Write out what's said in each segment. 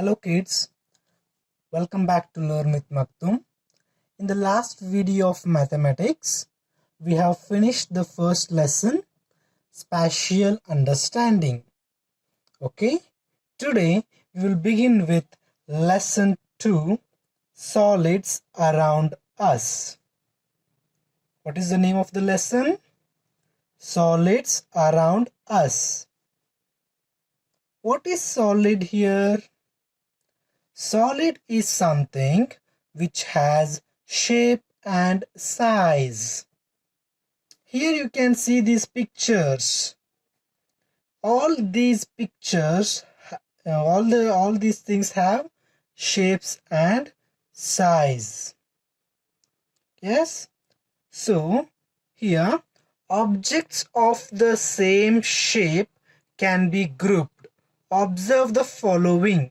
Hello kids, welcome back to Learn with Maktoum. In the last video of mathematics, we have finished the first lesson, spatial understanding. Okay, today we will begin with lesson 2, solids around us. What is the name of the lesson? Solids around us. What is solid here? Solid is something which has shape and size. Here you can see these pictures. All these pictures, all these things have shapes and size. Yes? So, here objects of the same shape can be grouped. Observe the following.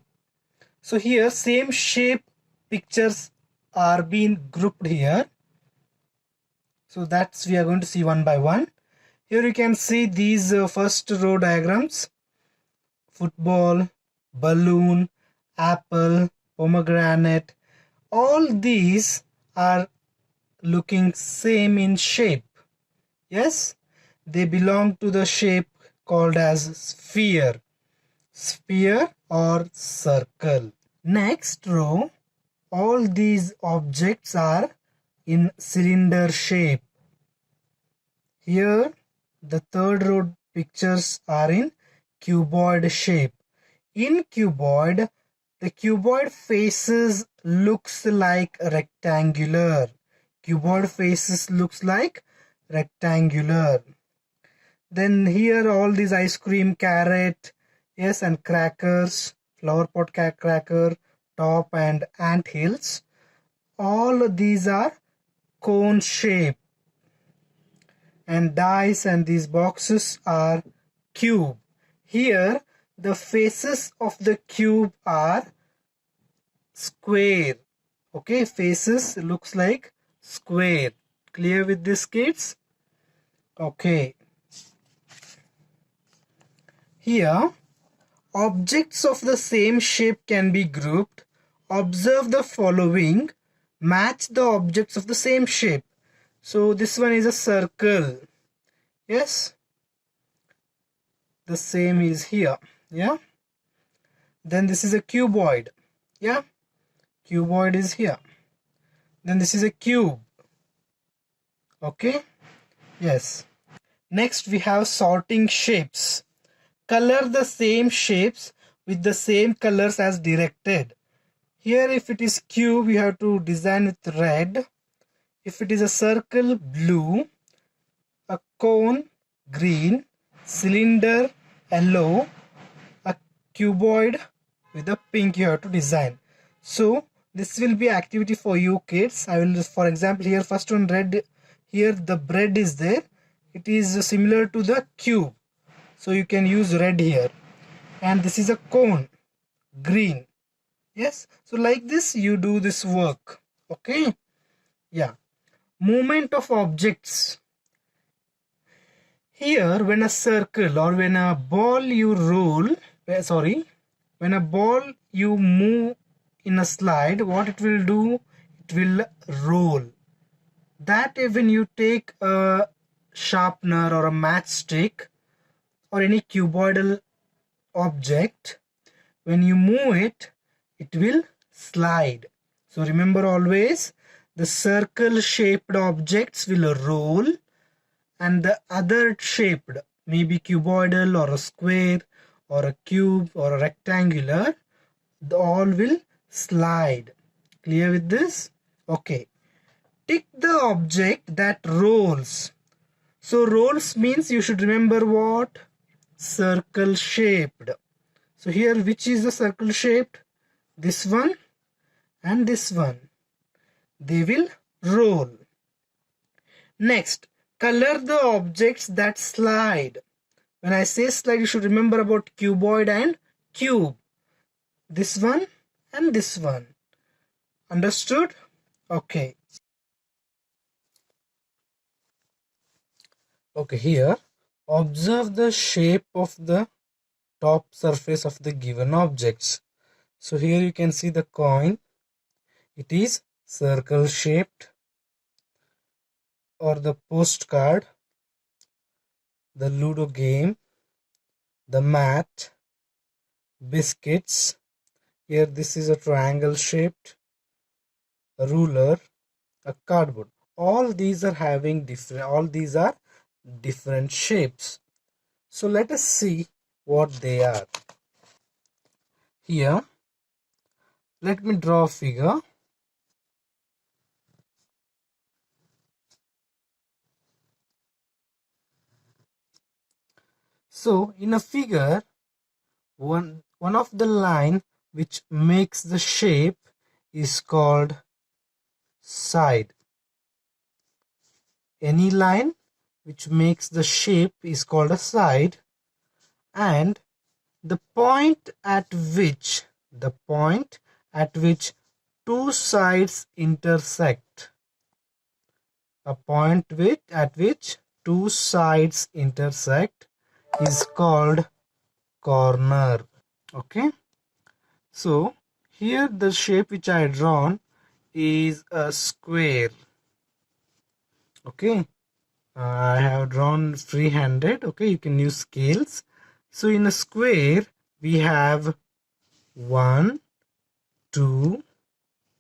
So here same shape pictures are being grouped here. So that's we are going to see one by one. Here you can see these first row diagrams. Football, balloon, apple, pomegranate. All these are looking same in shape. Yes, they belong to the shape called as sphere. Sphere or circle. Next row, all these objects are in cylinder shape. Here, the third row pictures are in cuboid shape. In cuboid, the cuboid faces looks like rectangular. Cuboid faces looks like rectangular. Then here all these ice cream, carrot, yes, and crackers, flower pot cracker, top and ant hills. All of these are cone shape. And dice and these boxes are cube. Here the faces of the cube are square. Okay, faces looks like square. Clear with this, kids? Okay. Here objects of the same shape can be grouped. Observe the following. Match the objects of the same shape. So this one is a circle. Yes. The same is here. Yeah. Then this is a cuboid. Yeah. Cuboid is here. Then this is a cube. Okay. Yes. Next we have sorting shapes. Color the same shapes with the same colors as directed. Here if it is cube, you have to design with red. If it is a circle, blue. A cone, green. Cylinder, yellow. A cuboid with a pink you have to design. So this will be activity for you kids. I will, for example, here first one red. Here the bread is there. It is similar to the cube. So you can use red here. And this is a cone, green. Yes. So like this you do this work. Okay. Yeah. Movement of objects. Here when a circle or when a ball you roll, when a ball you move in a slide, what it will do? It will roll. That when you take a sharpener or a matchstick or any cuboidal object, when you move it, it will slide. So remember always, the circle shaped objects will roll and the other shaped, maybe cuboidal or a square or a cube or a rectangular, all will slide. Clear with this? Okay. Tick the object that rolls. So rolls means you should remember what? Circle shaped. So here which is the circle shaped? This one and this one. They will roll. Next, color the objects that slide. When I say slide, you should remember about cuboid and cube. This one and this one. Understood? Okay. Okay, here observe the shape of the top surface of the given objects. So here you can see the coin. It is circle shaped. Or the postcard, the Ludo game, the mat, biscuits. Here this is a triangle shaped, a ruler, a cardboard. All these are different shapes. So let us see what they are. Here, let me draw a figure. So in a figure, one of the line which makes the shape is called side. Any line which makes the shape is called a side, and the point at which two sides intersect, at which two sides intersect is called corner. Okay, so here the shape which I drawn is a square. Okay, I have drawn free-handed. Okay, you can use scales. So in a square we have 1, 2,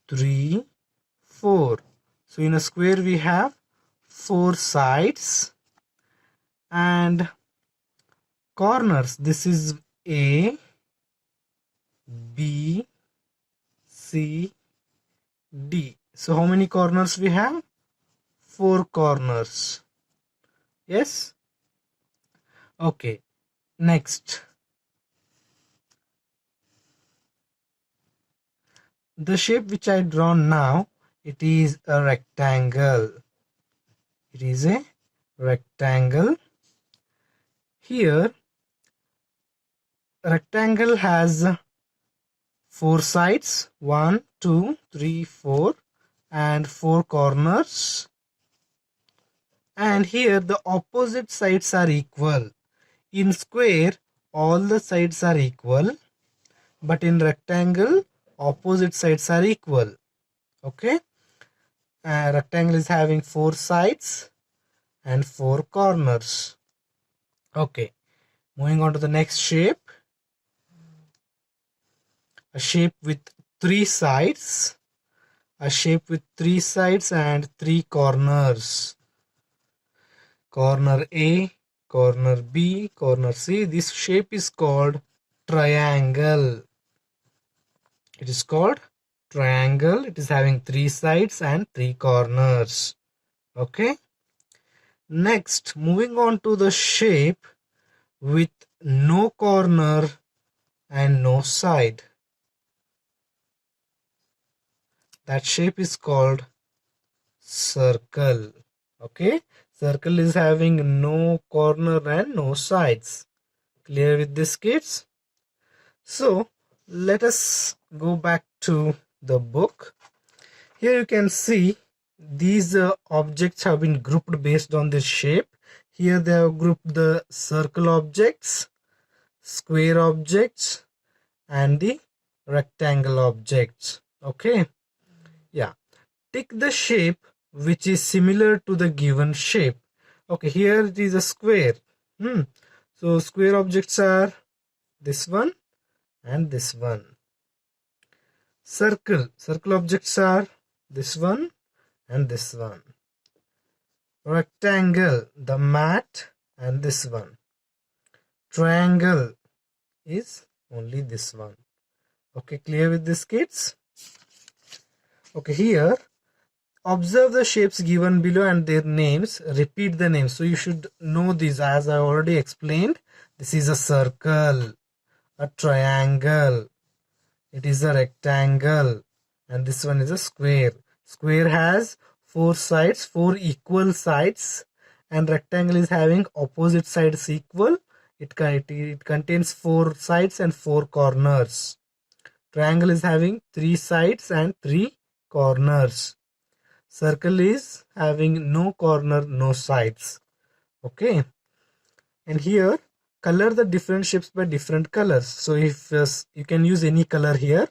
3, 4. So in a square we have 4 sides and corners. This is A, B, C, D. So how many corners we have? 4 corners. Yes? Okay. Next. The shape which I drawn now, it is a rectangle. It is a rectangle. Here, rectangle has 4 sides, 1, 2, 3, 4, and 4 corners. And here the opposite sides are equal. In square, all the sides are equal, but in rectangle, opposite sides are equal. Okay, rectangle is having 4 sides and 4 corners. Okay, moving on to the next shape. A shape with 3 sides. A shape with 3 sides and 3 corners. Corner A, corner B, corner C. This shape is called triangle. It is called triangle. It is having 3 sides and 3 corners. Okay. Next, moving on to the shape with no corner and no side. That shape is called circle. Okay. Circle is having no corner and no sides. Clear with this, kids? So let us go back to the book. Here you can see these objects have been grouped based on this shape. Here they have grouped the circle objects, square objects, and the rectangle objects. Okay, yeah. Tick the shape which is similar to the given shape. Okay, here it is a square. So square objects are this one and this one. Circle objects are this one and this one. Rectangle, the mat, and this one. Triangle is only this one. Okay, clear with this, kids? Okay, here observe the shapes given below and their names. Repeat the names. So you should know these, as I already explained. This is a circle, a triangle, it is a rectangle, and this one is a square. Square has 4 sides, 4 equal sides, and rectangle is having opposite sides equal. It contains 4 sides and 4 corners. Triangle is having 3 sides and 3 corners. Circle is having no corner, no sides. Okay. And here color the different shapes by different colors. So if you can use any color here.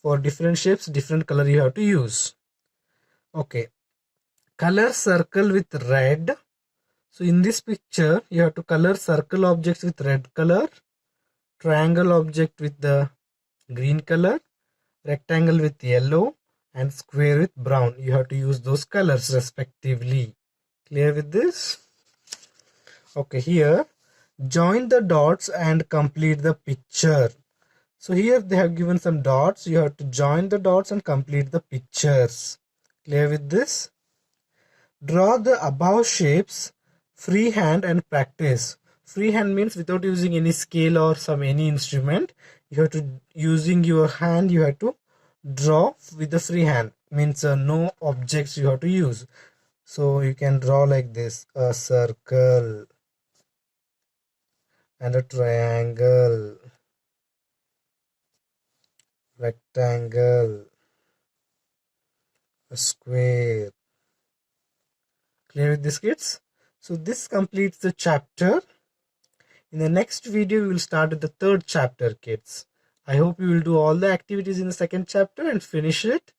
For different shapes, different color you have to use. Okay, color circle with red. So in this picture, you have to color circle objects with red color, triangle object with the green color, rectangle with yellow, and square with brown. You have to use those colors respectively. Clear with this? Okay, here, join the dots and complete the picture. So here they have given some dots. You have to join the dots and complete the pictures. Clear with this? Draw the above shapes freehand and practice. Freehand means without using any scale or any instrument. You have to using your hand. You have to draw with the freehand. Means no objects you have to use. So you can draw like this: a circle and a triangle, rectangle, a square. Clear with this, kids? So this completes the chapter. In the next video, we will start with the third chapter, kids. I hope you will do all the activities in the second chapter and finish it.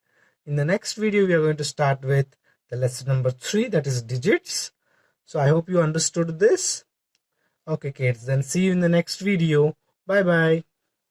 In the next video, we are going to start with the lesson number 3, that is digits. So I hope you understood this. Okay, kids, then see you in the next video. Bye-bye.